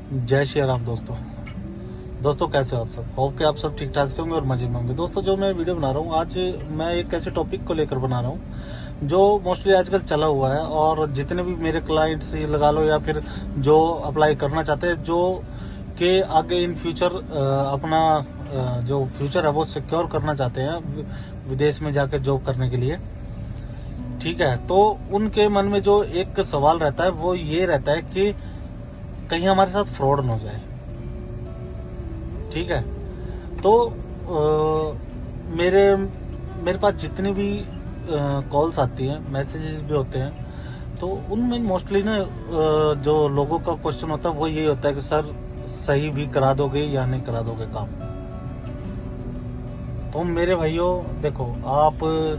जय श्री राम दोस्तों कैसे हो आप सब। होप कि आप सब ठीक ठाक से होंगे और मजे में होंगे। दोस्तों जो मैं वीडियो बना रहा हूँ आज, मैं एक ऐसे टॉपिक को लेकर बना रहा हूँ जो मोस्टली आजकल चला हुआ है, और जितने भी मेरे क्लाइंट्स ये लगा लो या फिर जो अप्लाई करना चाहते हैं, जो कि आगे इन फ्यूचर अपना जो फ्यूचर है वो सिक्योर करना चाहते हैं विदेश में जाकर जॉब करने के लिए, ठीक है। तो उनके मन में जो एक सवाल रहता है वो ये रहता है कि कहीं हमारे साथ फ्रॉड न हो जाए, ठीक है। तो मेरे पास जितनी भी कॉल्स आती हैं, मैसेजेस भी होते हैं, तो उनमें मोस्टली ना जो लोगों का क्वेश्चन होता है वो यही होता है कि सर सही भी करा दोगे या नहीं करा दोगे काम। तो मेरे भाइयों देखो, आप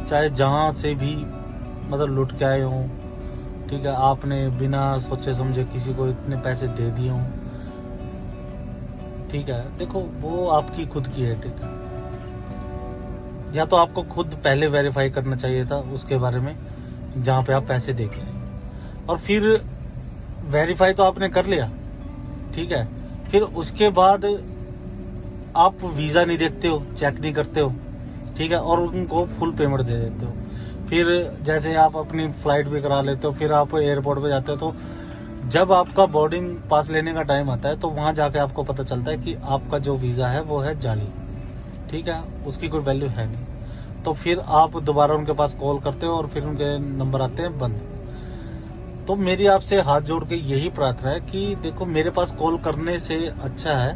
चाहे जहाँ से भी मतलब लुट के आए हों, ठीक है, आपने बिना सोचे समझे किसी को इतने पैसे दे दिए हों, ठीक है, देखो वो आपकी खुद की है, ठीक है। या तो आपको खुद पहले वेरीफाई करना चाहिए था उसके बारे में जहाँ पे आप पैसे दे के आए, और फिर वेरीफाई तो आपने कर लिया, ठीक है, फिर उसके बाद आप वीज़ा नहीं देखते हो, चेक नहीं करते हो, ठीक है, और उनको फुल पेमेंट दे देते हो। फिर जैसे आप अपनी फ्लाइट भी करा लेते हो, फिर आप एयरपोर्ट पे जाते हो, तो जब आपका बोर्डिंग पास लेने का टाइम आता है तो वहाँ जाके आपको पता चलता है कि आपका जो वीज़ा है वो है जाली, ठीक है, उसकी कोई वैल्यू है नहीं। तो फिर आप दोबारा उनके पास कॉल करते हो और फिर उनके नंबर आते हैं बंद। तो मेरी आपसे हाथ जोड़ के यही प्रार्थना है कि देखो, मेरे पास कॉल करने से अच्छा है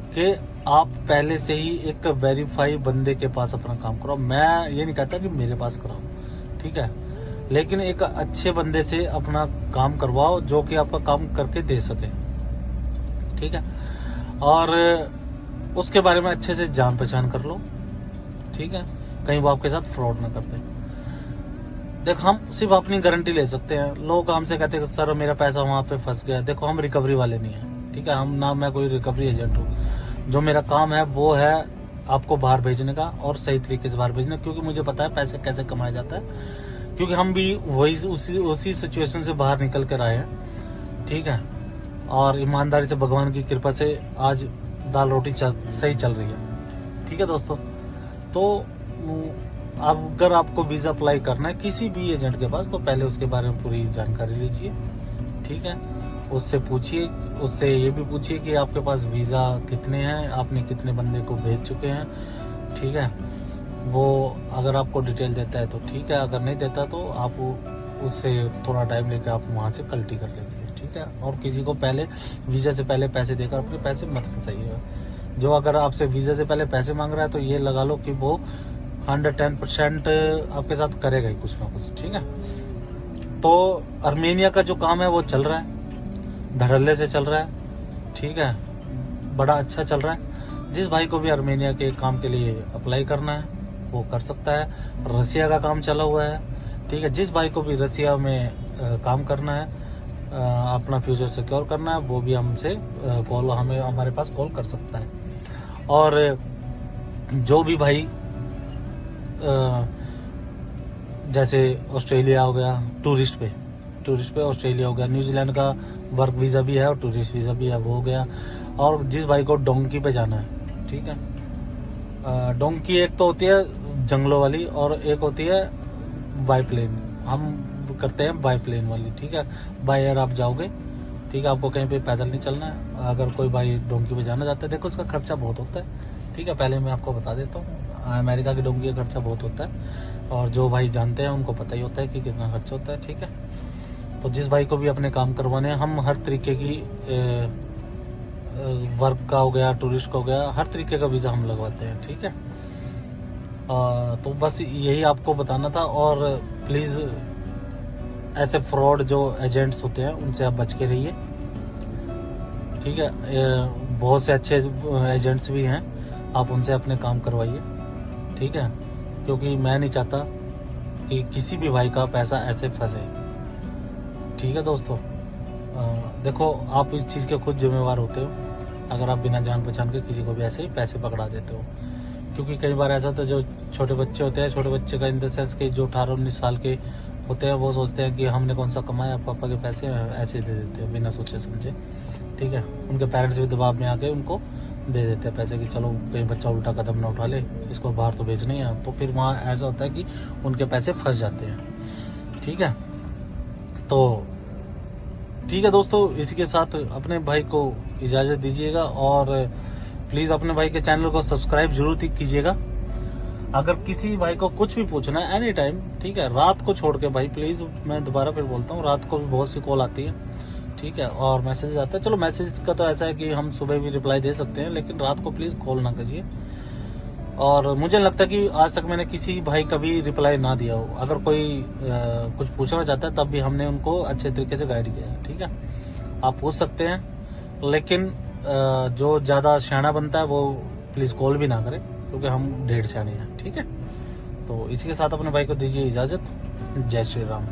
कि आप पहले से ही एक वेरीफाई बंदे के पास अपना काम कराओ। मैं ये नहीं कहता कि मेरे पास कराओ, ठीक है, लेकिन एक अच्छे बंदे से अपना काम करवाओ जो कि आपका काम करके दे सके, ठीक है, और उसके बारे में अच्छे से जान पहचान कर लो, ठीक है, कहीं वो आपके साथ फ्रॉड ना करते। देखो, हम सिर्फ अपनी गारंटी ले सकते हैं। लोग हमसे कहते हैं सर मेरा पैसा वहां पे फंस गया। देखो, हम रिकवरी वाले नहीं है, ठीक है, हम ना मैं कोई रिकवरी एजेंट हूँ। जो मेरा काम है वो है आपको बाहर भेजने का, और सही तरीके से बाहर भेजना, क्योंकि मुझे पता है पैसे कैसे कमाया जाता है, क्योंकि हम भी वही उसी सिचुएशन से बाहर निकल कर आए हैं, ठीक है, और ईमानदारी से भगवान की कृपा से आज दाल रोटी सही चल रही है, ठीक है दोस्तों। तो अगर आपको वीज़ा अप्लाई करना है किसी भी एजेंट के पास, तो पहले उसके बारे में पूरी जानकारी लीजिए, ठीक है, उससे पूछिए, उससे ये भी पूछिए कि आपके पास वीज़ा कितने हैं, आपने कितने बंदे को भेज चुके हैं, ठीक है। वो अगर आपको डिटेल देता है तो ठीक है, अगर नहीं देता तो आप उससे थोड़ा टाइम लेकर आप वहाँ से कल्टी कर लीजिए, ठीक है। और किसी को पहले वीज़ा से पहले पैसे देकर अपने पैसे मत फंसाइएगा। जो अगर आपसे वीज़ा से पहले पैसे मांग रहा है तो ये लगा लो कि वो 110% आपके साथ करेगा ही कुछ ना कुछ, ठीक है। तो आर्मेनिया का जो काम है वो चल रहा है, धड़ल्ले से चल रहा है, ठीक है, बड़ा अच्छा चल रहा है। जिस भाई को भी आर्मेनिया के काम के लिए अप्लाई करना है वो कर सकता है। रसिया का काम चला हुआ है, ठीक है, जिस भाई को भी रसिया में काम करना है, अपना फ्यूचर सिक्योर करना है, वो भी हमसे हमारे पास कॉल कर सकता है। और जो भी भाई जैसे ऑस्ट्रेलिया हो गया, टूरिस्ट पे ऑस्ट्रेलिया हो गया, न्यूजीलैंड का वर्क वीज़ा भी है और टूरिस्ट वीज़ा भी है, वो हो गया। और जिस भाई को डोंकी पे जाना है, ठीक है, डोंकी एक तो होती है जंगलों वाली और एक होती है बाई प्लेन। हम करते हैं बाई प्लेन वाली, ठीक है, बाई एयर आप जाओगे, ठीक है, आपको कहीं पे पैदल नहीं चलना है। अगर कोई भाई डोंकी पे जाना चाहता है, देखो उसका खर्चा बहुत होता है, ठीक है, पहले मैं आपको बता देता हूँ, अमेरिका की डोंकी का खर्चा बहुत होता है, और जो भाई जानते हैं उनको पता ही होता है कि कितना खर्चा होता है, ठीक है। तो जिस भाई को भी अपने काम करवाने हैं, हम हर तरीके की वर्क का हो गया, टूरिस्ट का हो गया, हर तरीके का वीज़ा हम लगवाते हैं, ठीक है। तो बस यही आपको बताना था। और प्लीज़ ऐसे फ्रॉड जो एजेंट्स होते हैं उनसे आप बच के रहिए, ठीक है। बहुत से अच्छे एजेंट्स भी हैं, आप उनसे अपने काम करवाइए, ठीक है, क्योंकि मैं नहीं चाहता कि किसी भी भाई का पैसा ऐसे फंसे, ठीक है दोस्तों। देखो, आप इस चीज़ के खुद जिम्मेवार होते हो अगर आप बिना जान पहचान के किसी को भी ऐसे ही पैसे पकड़ा देते हो, क्योंकि कई बार ऐसा होता है जो छोटे बच्चे होते हैं, छोटे बच्चे का इन द सेंस के जो 18-19 साल के होते हैं वो सोचते हैं कि हमने कौन सा कमाया, पापा के पैसे ऐसे दे देते हैं बिना सोचे समझे, ठीक है। उनके पेरेंट्स भी दबाव में आके उनको दे देते हैं पैसे कि चलो कहीं बच्चा उल्टा कदम ना उठा ले, इसको बाहर तो भेजना ही है। तो फिर वहाँ ऐसा होता है कि उनके पैसे फंस जाते हैं, ठीक है। तो ठीक है दोस्तों, इसी के साथ अपने भाई को इजाज़त दीजिएगा और प्लीज़ अपने भाई के चैनल को सब्सक्राइब जरूर कीजिएगा। अगर किसी भाई को कुछ भी पूछना है एनी टाइम, ठीक है, रात को छोड़ के भाई प्लीज़, मैं दोबारा फिर बोलता हूँ, रात को भी बहुत सी कॉल आती है, ठीक है, और मैसेज आता है। चलो मैसेज का तो ऐसा है कि हम सुबह भी रिप्लाई दे सकते हैं, लेकिन रात को प्लीज़ कॉल ना कीजिए। और मुझे लगता है कि आज तक मैंने किसी भाई का भी रिप्लाई ना दिया हो। अगर कोई कुछ पूछना चाहता है तब भी हमने उनको अच्छे तरीके से गाइड किया है, ठीक है। आप पूछ सकते हैं, लेकिन जो ज़्यादा सियाना बनता है वो प्लीज़ कॉल भी ना करें, क्योंकि हम ढेर सियाने हैं, ठीक है। तो इसी के साथ अपने भाई को दीजिए इजाज़त। जय श्री राम।